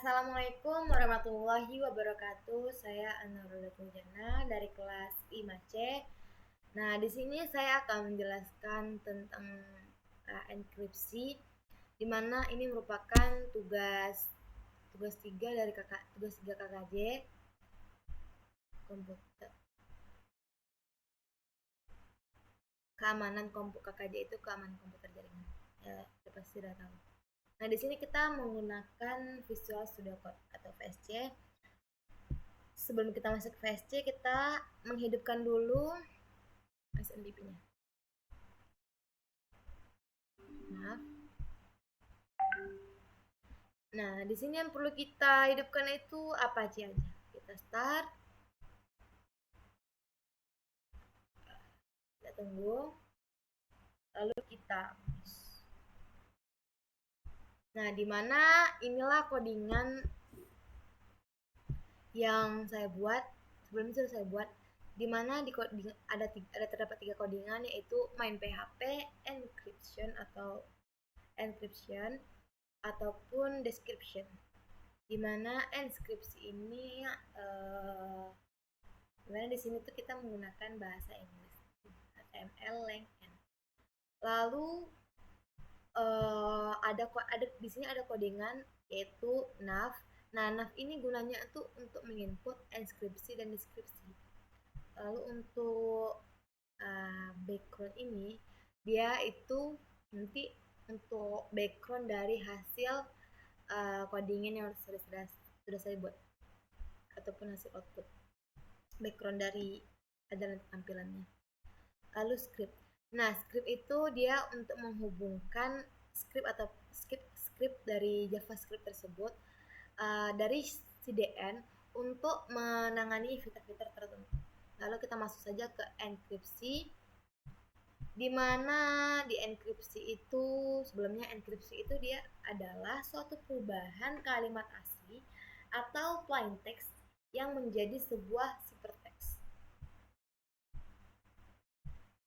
Assalamualaikum warahmatullahi wabarakatuh. Saya Anurul Jana dari kelas 5C. Nah, di sini saya akan menjelaskan tentang enkripsi, di mana ini merupakan tugas 3 dari tugas 3 KKJ komputer. Keamanan KKJ itu keamanan komputer jaringan. Ya, pasti sudah tahu. Nah, di sini kita menggunakan Visual Studio Code atau VSC. Sebelum kita masuk ke VSC, kita menghidupkan dulu SNDP-nya. Nah, di sini yang perlu kita hidupkan itu apa aja? Kita start. Kita tunggu. Lalu kita Nah, dimana inilah codingan yang saya buat. Sebelum itu saya buat, dimana terdapat 3 codingan, yaitu main PHP, encryption ataupun description. Dimana enkripsi ini dimana di sini tuh kita menggunakan bahasa Inggris, HTML, LangN. Lalu ada di sini ada codingan yaitu nav. Nah, nav ini gunanya tuh untuk menginput enkripsi dan deskripsi. Lalu untuk background ini, dia itu nanti untuk background dari hasil codingan yang sudah saya buat ataupun hasil output background dari adalah tampilannya. Lalu script. Nah, script itu dia untuk menghubungkan script dari JavaScript tersebut dari CDN untuk menangani fitur-fitur tertentu. Lalu kita masuk saja ke enkripsi, di mana di enkripsi itu sebelumnya enkripsi itu dia adalah suatu perubahan kalimat asli atau plain text yang menjadi sebuah ciphertext.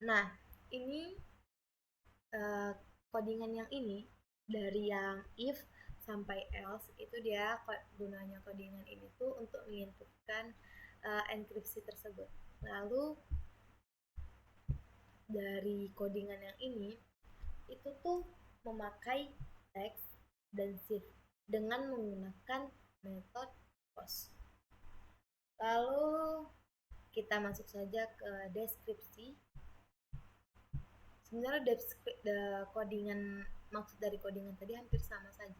Nah, ini codingan yang ini dari yang if sampai else itu dia gunanya codingan ini tuh untuk menginputkan enkripsi tersebut. Lalu dari codingan yang ini itu tuh memakai text dan shift dengan menggunakan metode post. Lalu kita masuk saja ke deskripsi. Sebenarnya codingan, maksud dari codingan tadi hampir sama saja.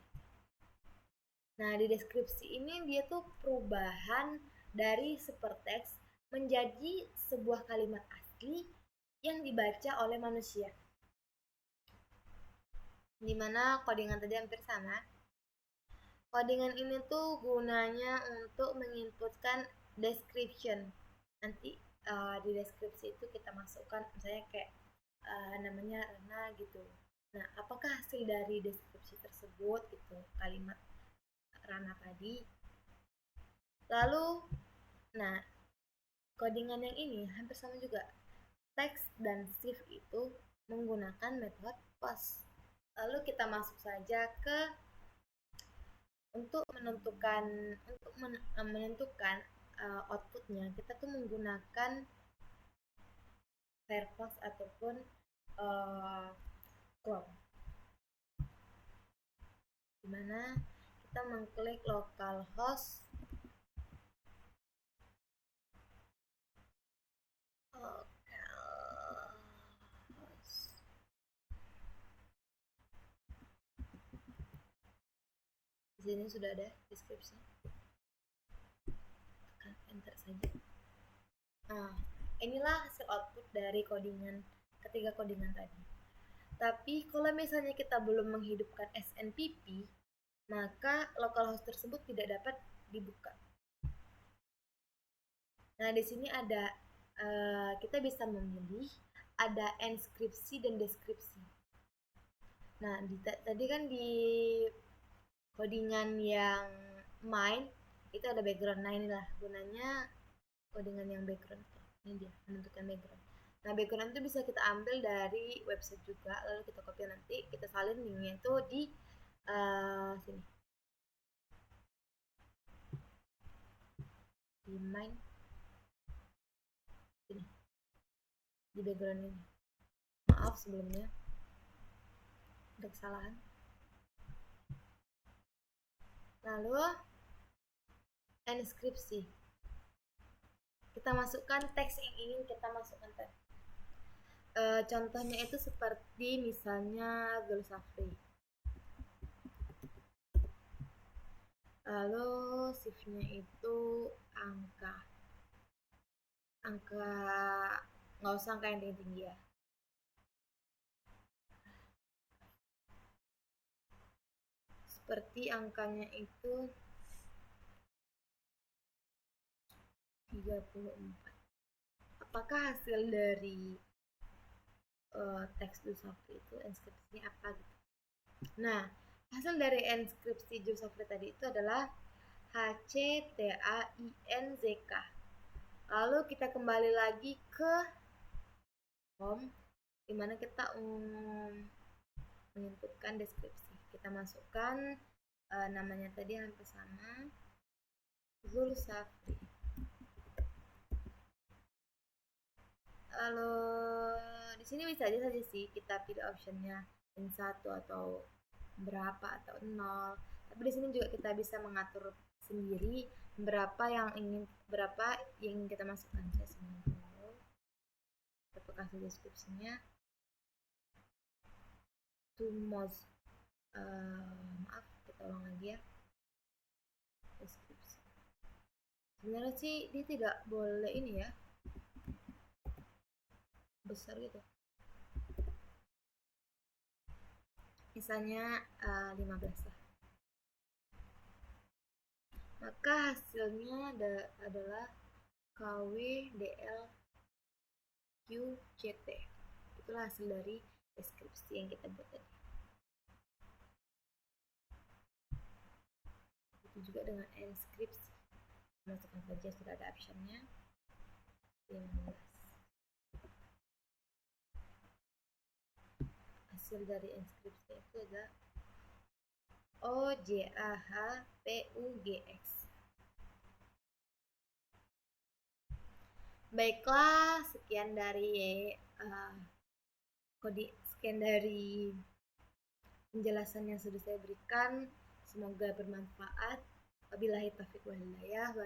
Nah, di deskripsi ini dia tuh perubahan dari ciphertext menjadi sebuah kalimat asli yang dibaca oleh manusia. Dimana codingan tadi hampir sama. Codingan ini tuh gunanya untuk menginputkan description. Nanti di deskripsi itu kita masukkan misalnya kayak namanya Rena gitu. Nah, apakah hasil dari deskripsi tersebut gitu, kalimat Rana tadi. Lalu, nah, codingan yang ini hampir sama juga. Text dan shift itu menggunakan metode post. Lalu kita masuk saja ke untuk menentukan outputnya, kita tuh menggunakan Firefox ataupun Chrome, dimana kita mengklik localhost di sini sudah ada deskripsi, tekan enter saja. Nah, inilah hasil output dari ketiga codingan tadi. Tapi kalau misalnya kita belum menghidupkan SNPP, maka localhost tersebut tidak dapat dibuka. Nah, di sini ada kita bisa memilih ada enkripsi dan deskripsi. Nah, tadi kan di codingan yang main itu ada background. Nah, inilah gunanya codingan yang background. Ini dia menentukan background. Nah, background itu bisa kita ambil dari website juga, lalu kita copy, nanti kita salin linknya itu di sini. remind ini di background ini. Maaf sebelumnya ada kesalahan. Lalu inskripsi, kita masukkan teks yang ingin kita masukkan tadi. Contohnya itu seperti misalnya Zulsafri. Lalu shift-nya itu angka nggak usah angka yang tinggi-tinggi ya. Seperti angkanya itu 34. Apakah hasil dari teks Zulsafri itu inskripsinya apa gitu? Nah, hasil dari inskripsi Zulsafri tadi itu adalah HCTAINZK. Lalu kita kembali lagi ke home, dimana kita menginputkan deskripsi. Kita masukkan namanya tadi hampir sama, Zulsafri. Lalu di sini bisa aja saja sih kita pilih optionnya N1 atau berapa atau 0. Tapi di sini juga kita bisa mengatur sendiri berapa yang ingin kita masukkan. Saya semua kita kasih deskripsinya to most maaf, kita ulang lagi ya. Deskripsi sebenarnya sih dia tidak boleh ini ya besar gitu, misalnya 15 lah. Maka hasilnya adalah KWDLQCT. Itulah hasil dari deskripsi yang kita buat tadi. Itu juga dengan inskripsi, masukkan saja sudah ada optionnya 15. Hasil dari inskripsi itu adalah OJAHPUGX. Baiklah, sekian dari penjelasan yang sudah saya berikan. Semoga bermanfaat. Wabillahi taufiq wal hidayah.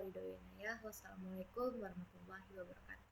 Wassalamualaikum warahmatullahi wabarakatuh.